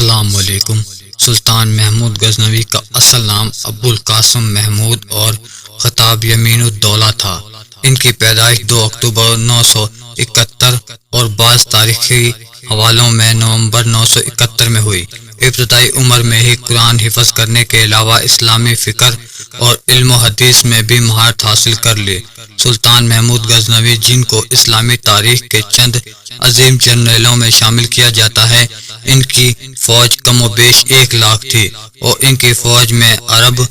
السلام علیکم۔ سلطان محمود غزنوی کا اصل نام ابو القاسم محمود اور خطاب یمین الدولہ تھا۔ ان کی پیدائش 2 اکتوبر 971 اور بعض تاریخی حوالوں میں نومبر 971 میں ہوئی۔ ابتدائی عمر میں ہی قرآن حفظ کرنے کے علاوہ اسلامی فکر اور علم و حدیث میں بھی مہارت حاصل کر لی۔ سلطان محمود غزنوی، جن کو اسلامی تاریخ کے چند عظیم جنرلوں میں شامل کیا جاتا ہے، ان کی فوج کم و بیش 1 لاکھ تھی اور ان کی فوج میں عرب،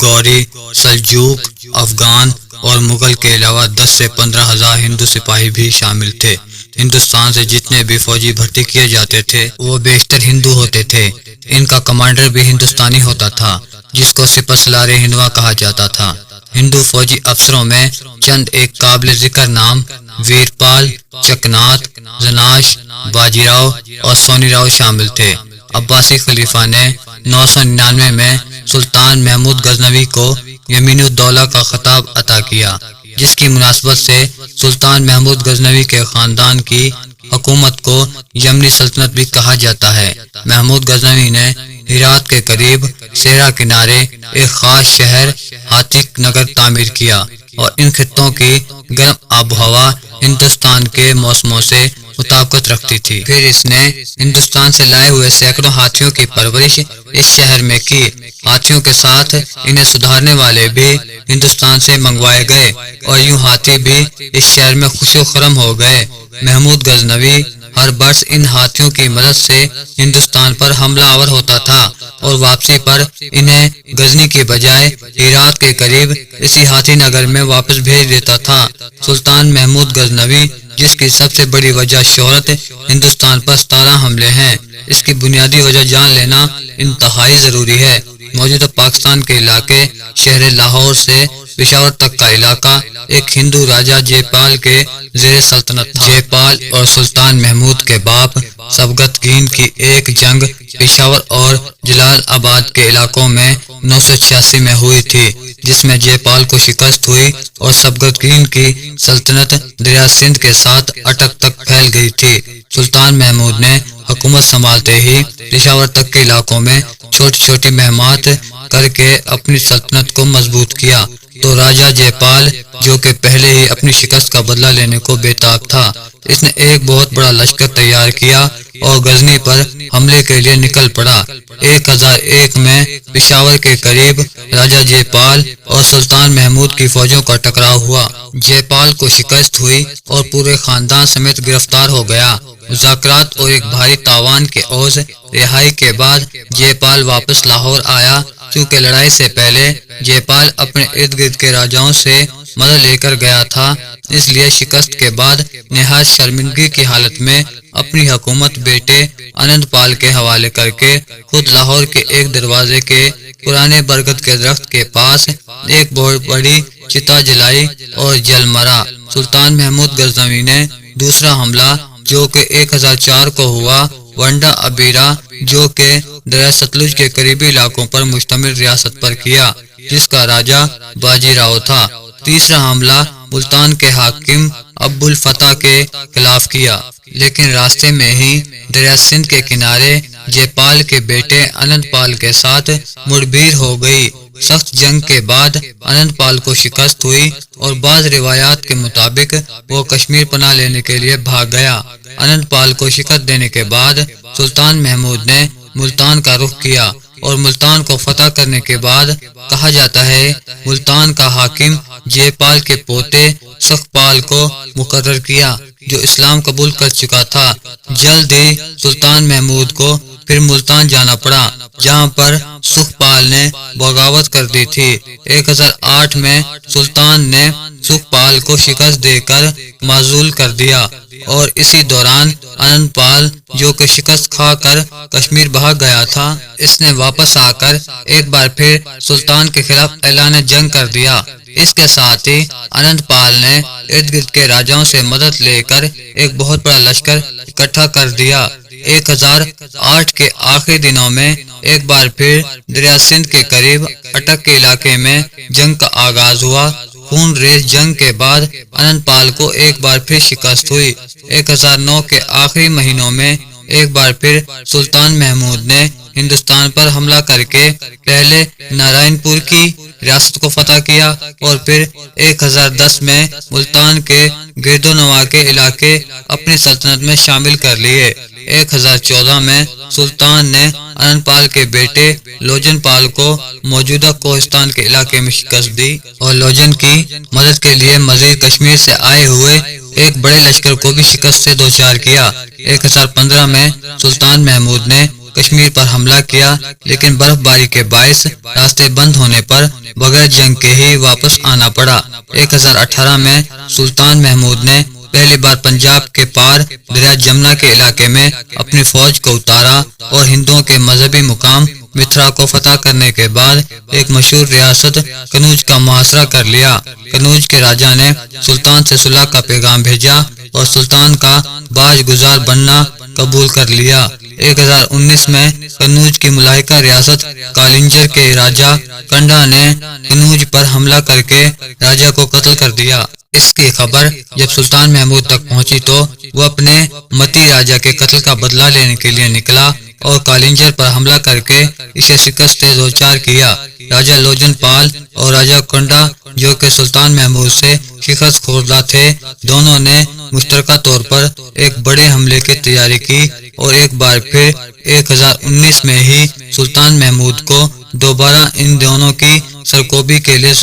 گوری، سلجوق، افغان اور مغل کے علاوہ 10 سے 15 ہزار ہندو سپاہی بھی شامل تھے۔ ہندوستان سے جتنے بھی فوجی بھرتی کیے جاتے تھے وہ بیشتر ہندو ہوتے تھے۔ ان کا کمانڈر بھی ہندوستانی ہوتا تھا، جس کو سپہ سالار ہندوا کہا جاتا تھا۔ ہندو فوجی افسروں میں چند ایک قابل ذکر نام ویرپال، چکنات، زناش، باجی راؤ اور سونی راؤ شامل تھے۔ عباسی خلیفہ نے 999 میں سلطان محمود غزنوی کو یمین الدولہ کا خطاب عطا کیا، جس کی مناسبت سے سلطان محمود غزنوی کے خاندان کی حکومت کو یمنی سلطنت بھی کہا جاتا ہے۔ محمود غزنوی نے ہرات کے قریب صحرا کنارے ایک خاص شہر ہاتک نگر تعمیر کیا اور ان خطوں کی گرم آب و ہوا ہندوستان کے موسموں سے مطابقت رکھتی تھی۔ پھر اس نے ہندوستان سے لائے ہوئے سینکڑوں ہاتھیوں کی پرورش اس شہر میں کی۔ ہاتھیوں کے ساتھ انہیں سدھارنے والے بھی ہندوستان سے منگوائے گئے اور یوں ہاتھی بھی اس شہر میں خوش و خرم ہو گئے۔ محمود غزنوی ہر برس ان ہاتھیوں کی مدد سے ہندوستان پر حملہ آور ہوتا تھا اور واپسی پر انہیں غزنی کی بجائے ہرات کے قریب اسی ہاتھی نگر میں واپس بھیج دیتا تھا۔ سلطان محمود غزنوی، جس کی سب سے بڑی وجہ شہرت ہندوستان پر 17 حملے ہیں، اس کی بنیادی وجہ جان لینا انتہائی ضروری ہے۔ موجودہ پاکستان کے علاقے شہر لاہور سے پشاور تک کا علاقہ ایک ہندو راجہ جے پال کے زیر سلطنت تھا۔ جے پال اور سلطان محمود کے باپ سبکتگین کی ایک جنگ پشاور اور جلال آباد کے علاقوں میں 986 میں ہوئی تھی، جس میں جے پال کو شکست ہوئی اور سبکتگین کی سلطنت دریا سندھ کے ساتھ اٹک تک پھیل گئی تھی۔ سلطان محمود نے حکومت سنبھالتے ہی پشاور تک کے علاقوں میں چھوٹی چھوٹی مہمات کر کے اپنی سلطنت کو مضبوط کیا، تو راجہ جے پال، جو کہ پہلے ہی اپنی شکست کا بدلہ لینے کو بے تاب تھا، اس نے ایک بہت بڑا لشکر تیار کیا اور غزنی پر حملے کے لیے نکل پڑا۔ 1001 میں پشاور کے قریب راجہ جے پال اور سلطان محمود کی فوجوں کا ٹکراؤ ہوا۔ جے پال کو شکست ہوئی اور پورے خاندان سمیت گرفتار ہو گیا۔ مذاکرات اور ایک بھاری تاوان کے عوض رہائی کے بعد جے پال واپس لاہور آیا۔ چونکہ لڑائی سے پہلے جے پال اپنے ارد گرد کے راجاؤں سے مدد لے کر گیا تھا، اس لیے شکست کے بعد نہایت شرمندگی کی حالت میں اپنی حکومت بیٹے آنند پال کے حوالے کر کے خود لاہور کے ایک دروازے کے پرانے برگد کے درخت کے پاس ایک بہت بڑی چتا جلائی اور جل مرا۔ سلطان محمود غزنوی نے دوسرا حملہ، جو کہ 1004 کو ہوا، ونڈا ابیرا، جو کہ دریا ستلج کے قریبی علاقوں پر مشتمل ریاست پر کیا، جس کا راجہ باجی راؤ تھا۔ تیسرا حملہ ملتان کے حاکم ابو الفتح کے خلاف کیا، لیکن راستے میں ہی دریا سندھ کے کنارے جے پال کے بیٹے آنند پال کے ساتھ مڑبھیڑ ہو گئی۔ سخت جنگ کے بعد آنند پال کو شکست ہوئی اور بعض روایات کے مطابق وہ کشمیر پناہ لینے کے لیے بھاگ گیا۔ آنند پال کو شکست دینے کے بعد سلطان محمود نے ملتان کا رخ کیا اور ملتان کو فتح کرنے کے بعد کہا جاتا ہے ملتان کا حاکم جے پال کے پوتے سکھپال کو مقرر کیا، جو اسلام قبول کر چکا تھا۔ جلد ہی سلطان محمود کو پھر ملتان جانا پڑا، جہاں پر سکھپال نے بغاوت کر دی تھی۔ 1008 میں سلطان نے سکھپال کو شکست دے کر معزول کر دیا اور اسی دوران آنند پال، جو کہ شکست کھا کر کشمیر بھاگ گیا تھا، اس نے واپس آ کر ایک بار پھر سلطان کے خلاف اعلان جنگ کر دیا۔ اس کے ساتھ ہی آنند پال نے ارد گرد کے راجاؤں سے مدد لے کر ایک بہت بڑا لشکر اکٹھا کر دیا۔ 1008 کے آخری دنوں میں ایک بار پھر دریا سندھ کے قریب اٹک کے علاقے میں جنگ کا آغاز ہوا۔ خون ریز جنگ کے بعد آنند پال کو ایک بار پھر شکست ہوئی۔ 1009 کے آخری مہینوں میں ایک بار پھر سلطان محمود نے ہندوستان پر حملہ کر کے پہلے نارائن پور کی ریاست کو فتح کیا اور پھر 1010 میں ملتان کے گرد و نواح کے علاقے اپنی سلطنت میں شامل کر لیے۔ 1014 میں سلطان نے انند پال کے بیٹے لوجن پال کو موجودہ کوہستان کے علاقے میں شکست دی اور لوجن کی مدد کے لیے مزید کشمیر سے آئے ہوئے ایک بڑے لشکر کو بھی شکست سے دوچار کیا۔ 1015 میں سلطان محمود نے کشمیر پر حملہ کیا، لیکن برف باری کے باعث راستے بند ہونے پر بغیر جنگ کے ہی واپس آنا پڑا۔ 1018 میں سلطان محمود نے پہلی بار پنجاب کے پار دریا جمنا کے علاقے میں اپنی فوج کو اتارا اور ہندوؤں کے مذہبی مقام متھرا کو فتح کرنے کے بعد ایک مشہور ریاست کنوج کا محاصرہ کر لیا۔ کنوج کے راجا نے سلطان سے صلح کا پیغام بھیجا اور سلطان کا باج گزار بننا قبول کر لیا۔ 1019 میں کنوج کی ملائکہ ریاست کالنجر کے راجا کنڈا نے کنوج پر حملہ کر کے راجا کو قتل کر دیا۔ اس کی خبر جب سلطان محمود تک پہنچی تو وہ اپنے متی راجا کے قتل کا بدلہ لینے کے لیے نکلا اور کالنجر پر حملہ کر کے اسے شکست سے دوچار کیا۔ راجا لوجن پال اور راجا کنڈا جو کہ سلطان محمود سے شکست خوردہ تھے، دونوں نے مشترکہ طور پر ایک بڑے حملے کی تیاری کی اور ایک بار پھر 1019 میں ہی سلطان محمود کو دوبارہ ان دونوں کی سرکوبی کے لیے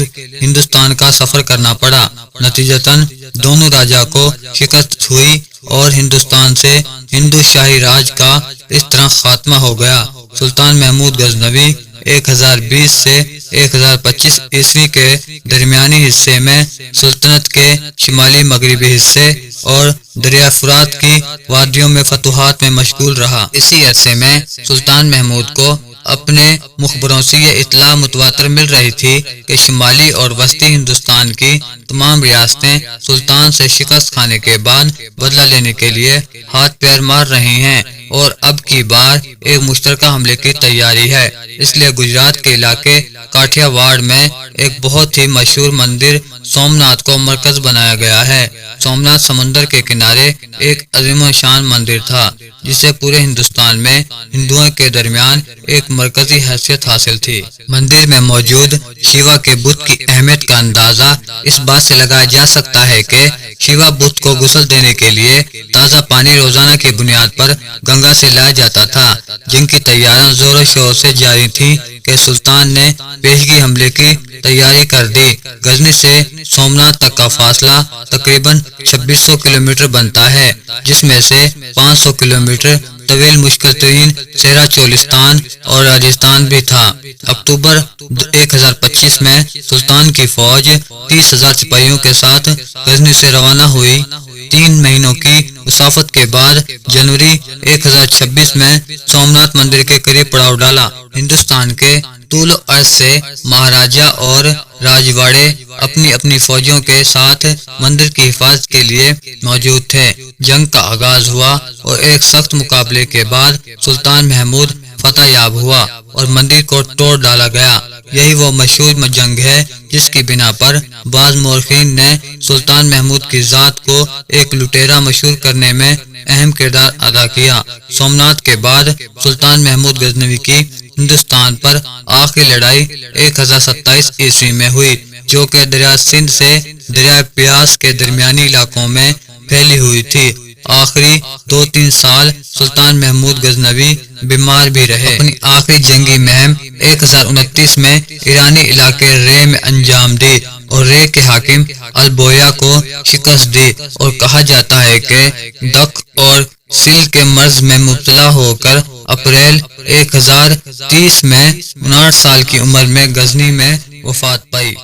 ہندوستان کا سفر کرنا پڑا۔ نتیجتاً دونوں راجا کو شکست ہوئی اور ہندوستان سے ہندو شاہی راج کا اس طرح خاتمہ ہو گیا۔ سلطان محمود غزنوی 1020 سے 1025 عیسوی کے درمیانی حصے میں سلطنت کے شمالی مغربی حصے اور دریا فرات کی وادیوں میں فتوحات میں مشغول رہا۔ اسی عرصے میں سلطان محمود کو اپنے مخبروں سے یہ اطلاع متواتر مل رہی تھی کہ شمالی اور وسطی ہندوستان کی تمام ریاستیں سلطان سے شکست کھانے کے بعد بدلہ لینے کے لیے ہاتھ پیر مار رہی ہیں اور اب کی بار ایک مشترکہ حملے کی تیاری ہے۔ اس لیے گجرات کے علاقے کاٹھیا واڑ میں ایک بہت ہی مشہور مندر سومناتھ کو مرکز بنایا گیا ہے۔ سومناتھ سمندر کے کنارے ایک عظیم و شان مندر تھا جسے پورے ہندوستان میں ہندوؤں کے درمیان ایک مرکزی حیثیت حاصل تھی۔ مندر میں موجود شیوا کے بت کی اہمیت کا اندازہ اس بات سے لگایا جا سکتا ہے کہ شیوا بت کو غسل دینے کے لیے تازہ پانی روزانہ کی بنیاد پر گنگا سے لایا جاتا تھا، جن کی تیاریاں زور و شور سے جاری تھیں کہ سلطان نے پیشگی حملے کی تیاری کر دی۔ غزنی سے سومناتھ تک کا فاصلہ تقریباً 2600 کلومیٹر بنتا ہے، جس میں سے 500 کلومیٹر طویل مشکل ترین صحرا چولستان اور راجستھان بھی تھا۔ اکتوبر 1025 میں سلطان کی فوج 30,000 سپاہیوں کے ساتھ غزنی سے روانہ ہوئی۔ 3 مہینوں کی مسافت کے بعد جنوری 1026 میں سومناتھ مندر کے قریب پڑاؤ ڈالا۔ ہندوستان کے طول و عرض سے مہاراجا اور راجواڑے اپنی اپنی فوجوں کے ساتھ مندر کی حفاظت کے لیے موجود تھے۔ جنگ کا آغاز ہوا اور ایک سخت مقابلے کے بعد سلطان محمود فتح یاب ہوا اور مندر کو توڑ ڈالا گیا۔ یہی وہ مشہور جنگ ہے جس کی بنا پر بعض مورخین نے سلطان محمود کی ذات کو ایک لٹیرا مشہور کرنے میں اہم کردار ادا کیا۔ سومناتھ کے بعد سلطان محمود غزنوی کی ہندوستان پر آخری لڑائی 1027 عیسوی میں ہوئی، جو کہ دریا سندھ سے دریا بیاس کے درمیانی علاقوں میں پھیلی ہوئی تھی۔ آخری 2-3 سال سلطان محمود غزنوی بیمار بھی رہے۔ اپنی آخری جنگی مہم 1029 میں ایرانی علاقے رے میں انجام دی اور رے کے حاکم البویا کو شکست دی، اور کہا جاتا ہے کہ دق اور سل کے مرض میں مبتلا ہو کر اپریل 1030 میں 59 سال کی عمر میں غزنی میں وفات پائی۔